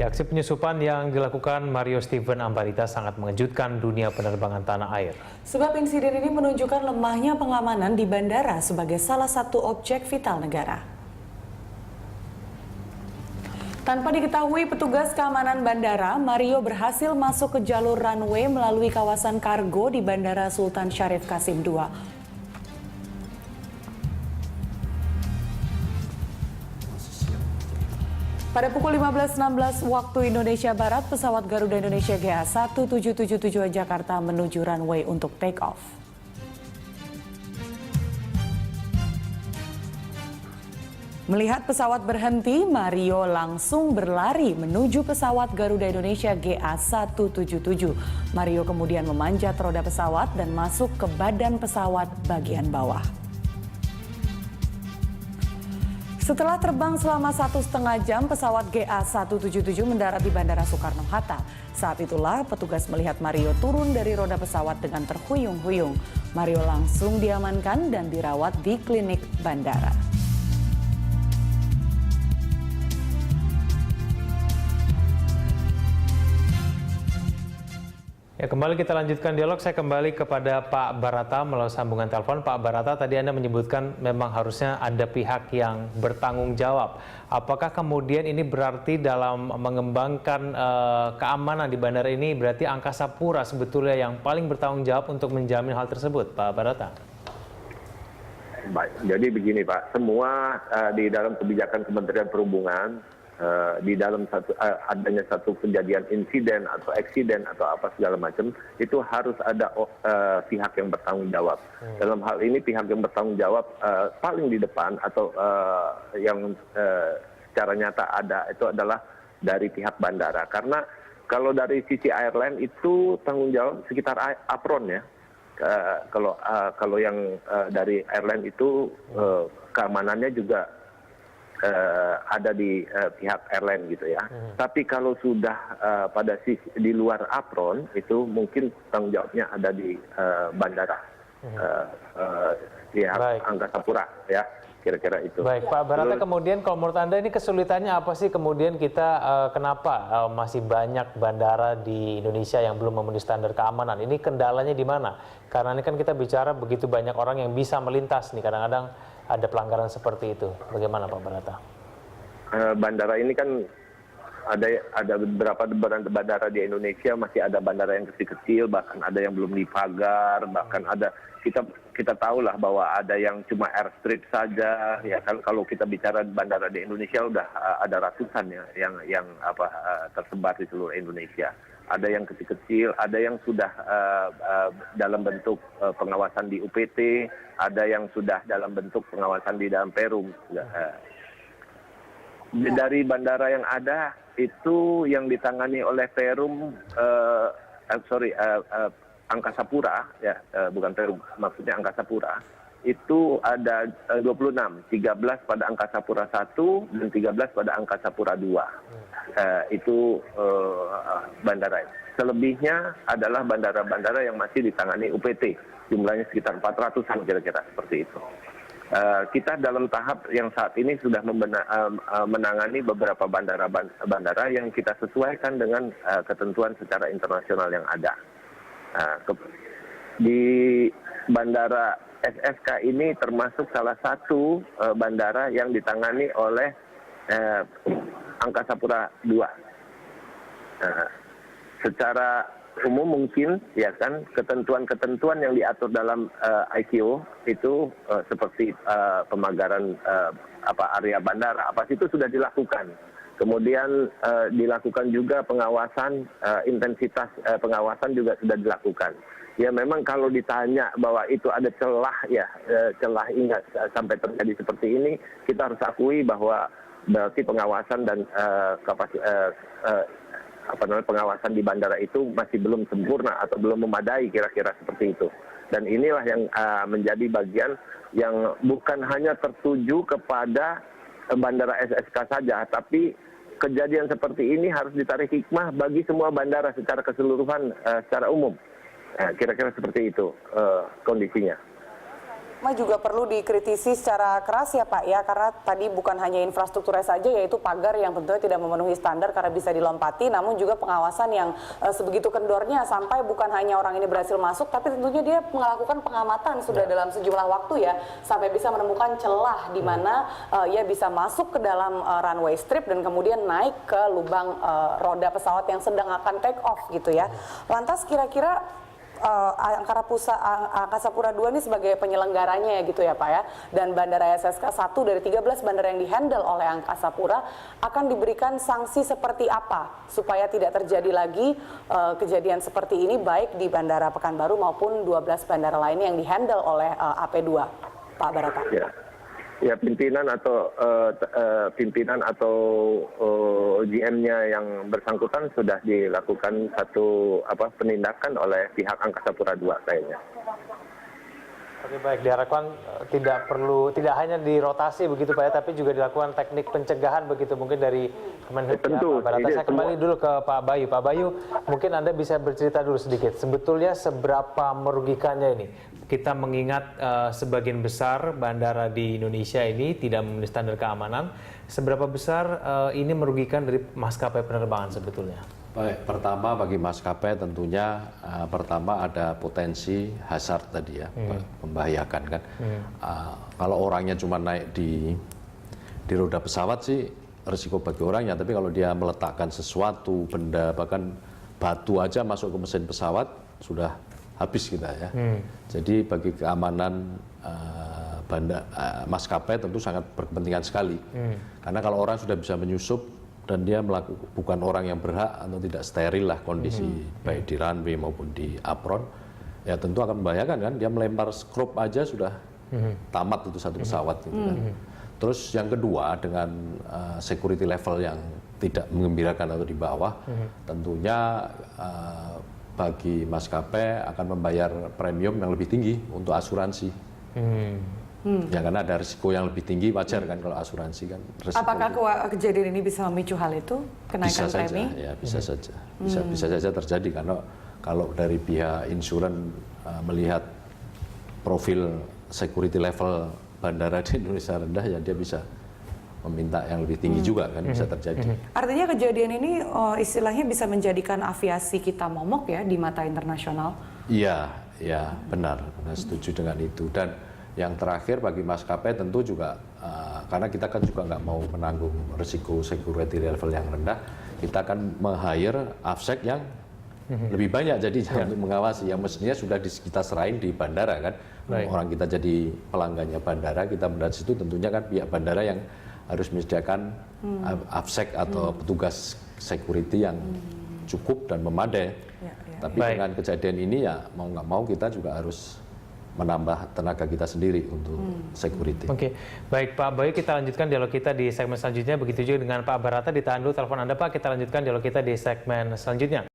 Ya, aksi penyusupan yang dilakukan Mario Steven Ambarita sangat mengejutkan dunia penerbangan tanah air. Sebab insiden ini menunjukkan lemahnya pengamanan di bandara sebagai salah satu objek vital negara. Tanpa diketahui petugas keamanan bandara, Mario berhasil masuk ke jalur runway melalui kawasan kargo di Bandara Sultan Syarif Qasim II. Pada pukul 15.16 waktu Indonesia Barat, pesawat Garuda Indonesia GA1777 Jakarta menuju runway untuk take off. Melihat pesawat berhenti, Mario langsung berlari menuju pesawat Garuda Indonesia GA177. Mario kemudian memanjat roda pesawat dan masuk ke badan pesawat bagian bawah. Setelah terbang selama 1,5 jam, pesawat GA177 mendarat di Bandara Soekarno-Hatta. Saat itulah petugas melihat Mario turun dari roda pesawat dengan terhuyung-huyung. Mario langsung diamankan dan dirawat di klinik bandara. Ya, kembali kita lanjutkan dialog. Saya kembali kepada Pak Barata melalui sambungan telepon. Pak Barata, tadi Anda menyebutkan memang harusnya ada pihak yang bertanggung jawab. Apakah kemudian ini berarti dalam mengembangkan keamanan di bandara ini berarti Angkasa Pura sebetulnya yang paling bertanggung jawab untuk menjamin hal tersebut, Pak Barata? Baik, jadi begini Pak, semua di dalam kebijakan Kementerian Perhubungan, di dalam adanya satu kejadian insiden atau eksiden atau apa segala macam, itu harus ada pihak yang bertanggung jawab. Dalam hal ini pihak yang bertanggung jawab paling di depan atau yang secara nyata ada itu adalah dari pihak bandara. Karena kalau dari sisi airline itu tanggung jawab sekitar apron ya. Kalau yang dari airline itu keamanannya juga ada di pihak airline gitu ya. Tapi kalau sudah pada sisi di luar apron itu mungkin tanggung jawabnya ada di bandara, pihak Angkasa Pura ya, kira-kira itu. Baik Pak Barata, kemudian kalau menurut Anda ini kesulitannya apa sih kemudian kita kenapa masih banyak bandara di Indonesia yang belum memenuhi standar keamanan? Ini kendalanya di mana? Karena ini kan kita bicara begitu banyak orang yang bisa melintas nih, kadang-kadang ada pelanggaran seperti itu. Bagaimana Pak Barata? Bandara ini kan ada beberapa bandara di Indonesia, masih ada bandara yang kecil-kecil, bahkan ada yang belum dipagar, bahkan ada kita tahu lah bahwa ada yang cuma airstrip saja, ya kan. Kalau kita bicara bandara di Indonesia udah ada ratusan ya yang tersebar di seluruh Indonesia. Ada yang kecil-kecil, ada yang sudah dalam bentuk pengawasan di UPT, ada yang sudah dalam bentuk pengawasan di dalam Perum. Dari bandara yang ada itu yang ditangani oleh Perum, Angkasa Pura, ya, bukan Perum, maksudnya Angkasa Pura. Itu ada 26, 13 pada Angkasa Pura 1 dan 13 pada Angkasa Pura 2. Itu bandara. Selebihnya adalah bandara-bandara yang masih ditangani UPT. Jumlahnya sekitar 400-an kira-kira seperti itu. Kita dalam tahap yang saat ini sudah menangani beberapa bandara yang kita sesuaikan dengan ketentuan secara internasional yang ada. Di bandara SSK ini termasuk salah satu bandara yang ditangani oleh Angkasa Pura II. Secara umum mungkin ya kan ketentuan-ketentuan yang diatur dalam ICAO itu seperti pemagaran area bandara itu sudah dilakukan. Kemudian dilakukan juga pengawasan, intensitas pengawasan juga sudah dilakukan. Ya memang kalau ditanya bahwa itu ada celah hingga sampai terjadi seperti ini, kita harus akui bahwa berarti pengawasan dan pengawasan di bandara itu masih belum sempurna atau belum memadai, kira-kira seperti itu. Dan inilah yang menjadi bagian yang bukan hanya tertuju kepada bandara SSK saja, tapi kejadian seperti ini harus ditarik hikmah bagi semua bandara secara keseluruhan, secara umum. Kira-kira seperti itu kondisinya. Pragma juga perlu dikritisi secara keras ya Pak ya, karena tadi bukan hanya infrastrukturnya saja, yaitu pagar yang tentunya tidak memenuhi standar karena bisa dilompati, namun juga pengawasan yang sebegitu kendornya sampai bukan hanya orang ini berhasil masuk, tapi tentunya dia melakukan pengamatan sudah dalam sejumlah waktu ya, sampai bisa menemukan celah di mana ia bisa masuk ke dalam runway strip dan kemudian naik ke lubang roda pesawat yang sedang akan take off gitu ya. Lantas kira-kira Angkasa Pura II ini sebagai penyelenggaranya ya gitu ya Pak ya, dan Bandara SSK 1 dari 13 bandara yang dihandle oleh Angkasa Pura akan diberikan sanksi seperti apa supaya tidak terjadi lagi kejadian seperti ini baik di Bandara Pekanbaru maupun 12 bandara lainnya yang dihandle oleh AP2, Pak Barata? Ya, pimpinan atau GM-nya yang bersangkutan sudah dilakukan satu penindakan oleh pihak Angkasa Pura II kayaknya. Oke, baik, diharapkan tidak hanya dirotasi begitu Pak ya, tapi juga dilakukan teknik pencegahan begitu mungkin dari Kemenhub ya, Pak Barata. Saya kembali dulu ke Pak Bayu. Pak Bayu, mungkin Anda bisa bercerita dulu sedikit, sebetulnya seberapa merugikannya ini? Kita mengingat sebagian besar bandara di Indonesia ini tidak memenuhi standar keamanan, seberapa besar ini merugikan dari maskapai penerbangan sebetulnya? Baik, pertama bagi maskapai tentunya pertama ada potensi hazard tadi ya, membahayakan kan. Kalau orangnya cuma naik di roda pesawat sih risiko bagi orangnya, tapi kalau dia meletakkan sesuatu, benda bahkan batu aja masuk ke mesin pesawat sudah habis kita ya. Jadi bagi keamanan maskapai tentu sangat berkepentingan sekali. Karena kalau orang sudah bisa menyusup dan dia bukan orang yang berhak atau tidak steril lah kondisi baik di runway maupun di apron, ya tentu akan membahayakan kan. Dia melempar skrup aja sudah tamat itu satu pesawat gitu kan. Terus yang kedua dengan security level yang tidak mengembirakan atau di bawah, tentunya bagi maskapai akan membayar premium yang lebih tinggi untuk asuransi. Ya karena ada risiko yang lebih tinggi, wajar kan kalau asuransi kan. Apakah kejadian ini bisa memicu hal itu, kenaikan bisa premi? Saja, ya bisa saja, bisa saja terjadi karena kalau dari pihak insuran melihat profil security level bandara di Indonesia rendah, ya dia bisa meminta yang lebih tinggi juga kan, bisa terjadi. Artinya kejadian ini istilahnya bisa menjadikan aviasi kita momok ya di mata internasional? Iya, ya benar, setuju dengan itu. Dan yang terakhir bagi maskapai tentu juga karena kita kan juga nggak mau menanggung risiko security level yang rendah, kita akan meng-hire AFSEC yang lebih banyak jadinya untuk mengawasi, yang mestinya sudah kita serahin di bandara kan. Orang kita jadi pelanggannya bandara, kita mendarat situ tentunya kan pihak bandara yang harus menyediakan AFSEC atau petugas security yang cukup dan memadai. Tapi dengan kejadian ini ya mau nggak mau kita juga harus menambah tenaga kita sendiri untuk security. Oke, baik Pak Bayu, kita lanjutkan dialog kita di segmen selanjutnya. Begitu juga dengan Pak Barata, ditahan dulu telepon Anda Pak, kita lanjutkan dialog kita di segmen selanjutnya.